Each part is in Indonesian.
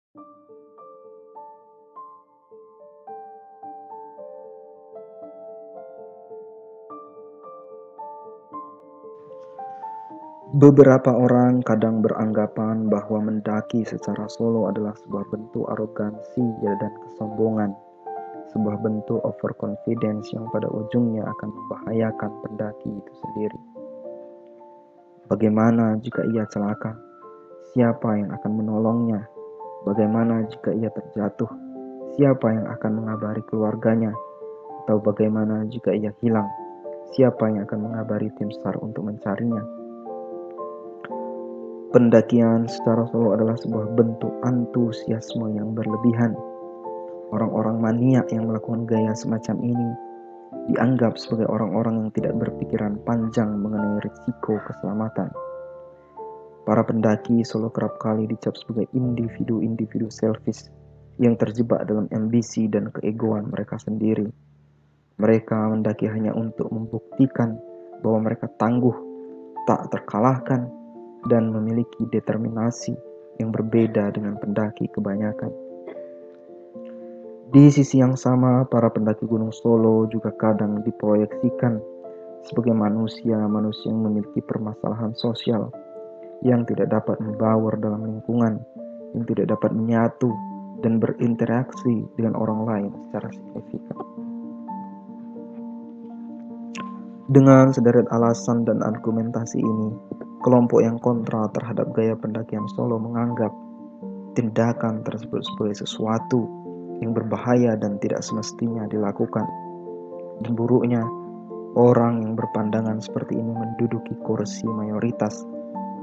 Beberapa orang kadang beranggapan bahwa mendaki secara solo adalah sebuah bentuk arogansi dan kesombongan, sebuah bentuk overconfidence yang pada ujungnya akan membahayakan pendaki itu sendiri. Bagaimana jika ia celaka? Siapa yang akan menolongnya? Bagaimana jika ia terjatuh? Siapa yang akan mengabari keluarganya? Atau bagaimana jika ia hilang? Siapa yang akan mengabari tim SAR untuk mencarinya? Pendakian secara solo adalah sebuah bentuk antusiasme yang berlebihan. Orang-orang maniak yang melakukan gaya semacam ini dianggap sebagai orang-orang yang tidak berpikiran panjang mengenai risiko keselamatan. Para pendaki solo kerap kali dicap sebagai individu-individu selfish yang terjebak dalam ambisi dan keegoan mereka sendiri. Mereka mendaki hanya untuk membuktikan bahwa mereka tangguh, tak terkalahkan, dan memiliki determinasi yang berbeda dengan pendaki kebanyakan. Di sisi yang sama, para pendaki gunung solo juga kadang diproyeksikan sebagai manusia-manusia yang memiliki permasalahan sosial, yang tidak dapat membaur dalam lingkungan, yang tidak dapat menyatu dan berinteraksi dengan orang lain secara signifikan. Dengan sederet alasan dan argumentasi ini, kelompok yang kontra terhadap gaya pendakian solo menganggap tindakan tersebut sebagai sesuatu yang berbahaya dan tidak semestinya dilakukan. Dan buruknya, orang yang berpandangan seperti ini menduduki kursi mayoritas,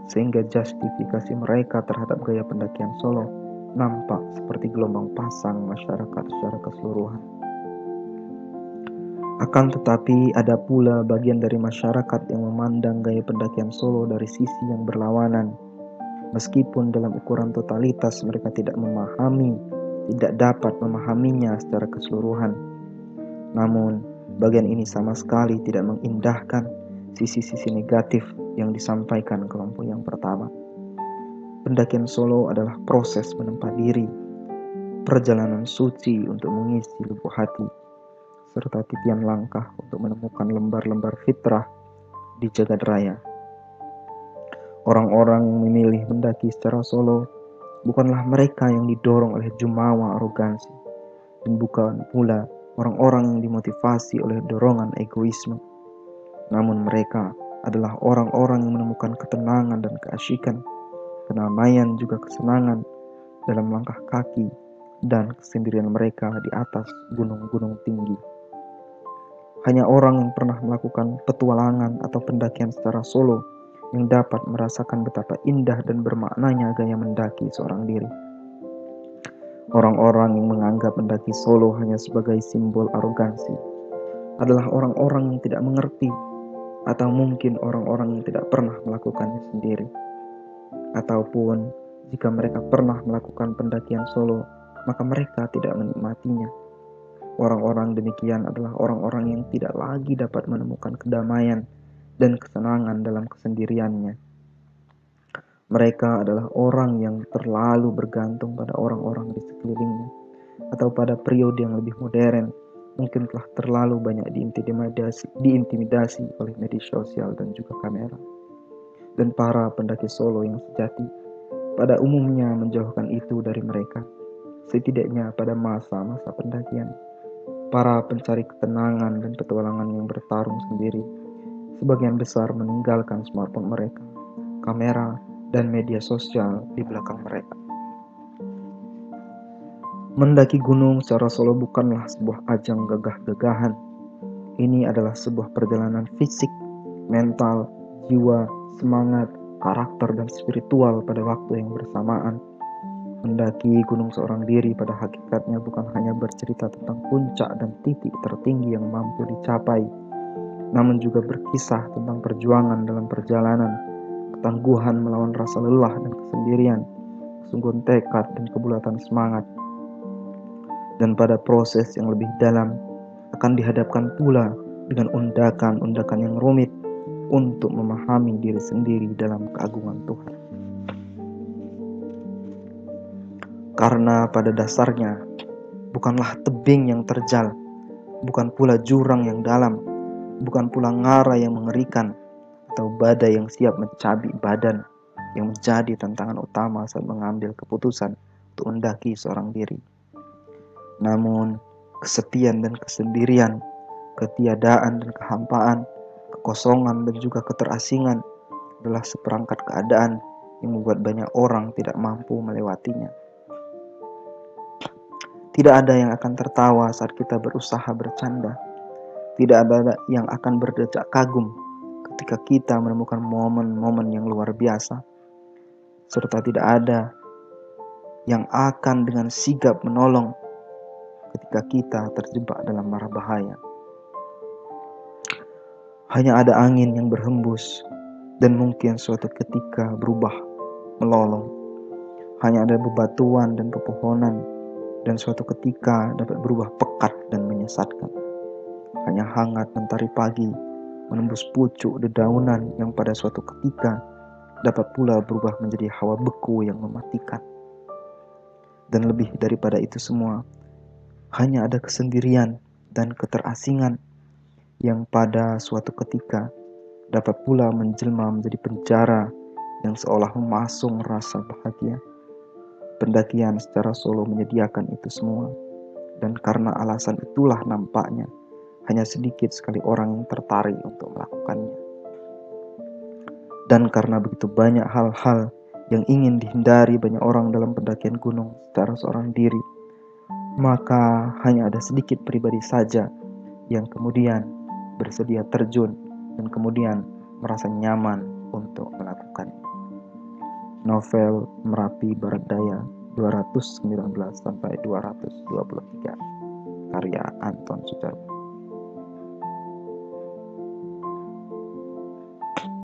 sehingga justifikasi mereka terhadap gaya pendakian solo nampak seperti gelombang pasang masyarakat secara keseluruhan. Akan tetapi ada pula bagian dari masyarakat yang memandang gaya pendakian solo dari sisi yang berlawanan. Meskipun dalam ukuran totalitas mereka tidak dapat memahaminya secara keseluruhan. Namun, bagian ini sama sekali tidak mengindahkan sisi-sisi negatif yang disampaikan kelompok yang pertama. Pendakian solo adalah proses menempa diri, perjalanan suci untuk mengisi lubuk hati, serta titian langkah untuk menemukan lembar-lembar fitrah di jagat raya. Orang-orang yang memilih mendaki secara solo bukanlah mereka yang didorong oleh jumawa arogansi, dan bukan pula orang-orang yang dimotivasi oleh dorongan egoisme. Namun mereka adalah orang-orang yang menemukan ketenangan dan keasyikan, kedamaian juga kesenangan dalam langkah kaki dan kesendirian mereka di atas gunung-gunung tinggi. Hanya orang yang pernah melakukan petualangan atau pendakian secara solo yang dapat merasakan betapa indah dan bermaknanya gaya mendaki seorang diri. Orang-orang yang menganggap mendaki solo hanya sebagai simbol arogansi adalah orang-orang yang tidak mengerti, atau mungkin orang-orang yang tidak pernah melakukannya sendiri. Ataupun jika mereka pernah melakukan pendakian solo, maka mereka tidak menikmatinya. Orang-orang demikian adalah orang-orang yang tidak lagi dapat menemukan kedamaian dan kesenangan dalam kesendiriannya. Mereka adalah orang yang terlalu bergantung pada orang-orang di sekelilingnya, atau pada periode yang lebih modern, mungkin telah terlalu banyak diintimidasi oleh media sosial dan juga kamera. Dan para pendaki solo yang sejati pada umumnya menjauhkan itu dari mereka, setidaknya pada masa-masa pendakian. Para pencari ketenangan dan petualangan yang bertarung sendiri sebagian besar meninggalkan smartphone mereka, kamera, dan media sosial di belakang mereka. Mendaki gunung secara solo bukanlah sebuah ajang gagah-gagahan. Ini adalah sebuah perjalanan fisik, mental, jiwa, semangat, karakter, dan spiritual pada waktu yang bersamaan. Mendaki gunung seorang diri pada hakikatnya bukan hanya bercerita tentang puncak dan titik tertinggi yang mampu dicapai, namun juga berkisah tentang perjuangan dalam perjalanan, ketangguhan melawan rasa lelah dan kesendirian, kesungguhan tekad dan kebulatan semangat. Dan pada proses yang lebih dalam akan dihadapkan pula dengan undakan-undakan yang rumit untuk memahami diri sendiri dalam keagungan Tuhan. Karena pada dasarnya bukanlah tebing yang terjal, bukan pula jurang yang dalam, bukan pula ngara yang mengerikan, atau badai yang siap mencabik badan yang menjadi tantangan utama saat mengambil keputusan untuk mendaki seorang diri. Namun, kesepian dan kesendirian, ketiadaan dan kehampaan, kekosongan dan juga keterasingan adalah seperangkat keadaan yang membuat banyak orang tidak mampu melewatinya. Tidak ada yang akan tertawa saat kita berusaha bercanda. Tidak ada yang akan berdecak kagum ketika kita menemukan momen-momen yang luar biasa. Serta tidak ada yang akan dengan sigap menolong ketika kita terjebak dalam mara bahaya. Hanya ada angin yang berhembus dan mungkin suatu ketika berubah melolong. Hanya ada bebatuan dan pepohonan dan suatu ketika dapat berubah pekat dan menyesatkan. Hanya hangat mentari pagi menembus pucuk dedaunan yang pada suatu ketika dapat pula berubah menjadi hawa beku yang mematikan. Dan lebih daripada itu semua, hanya ada kesendirian dan keterasingan yang pada suatu ketika dapat pula menjelma menjadi penjara yang seolah memasung rasa bahagia. Pendakian secara solo menyediakan itu semua, dan karena alasan itulah nampaknya hanya sedikit sekali orang yang tertarik untuk melakukannya. Dan karena begitu banyak hal-hal yang ingin dihindari banyak orang dalam pendakian gunung secara seorang diri, maka hanya ada sedikit pribadi saja yang kemudian bersedia terjun dan kemudian merasa nyaman untuk melakukannya. Novel Merapi Barat Daya 219 sampai 223, karya Anton Sujarwo.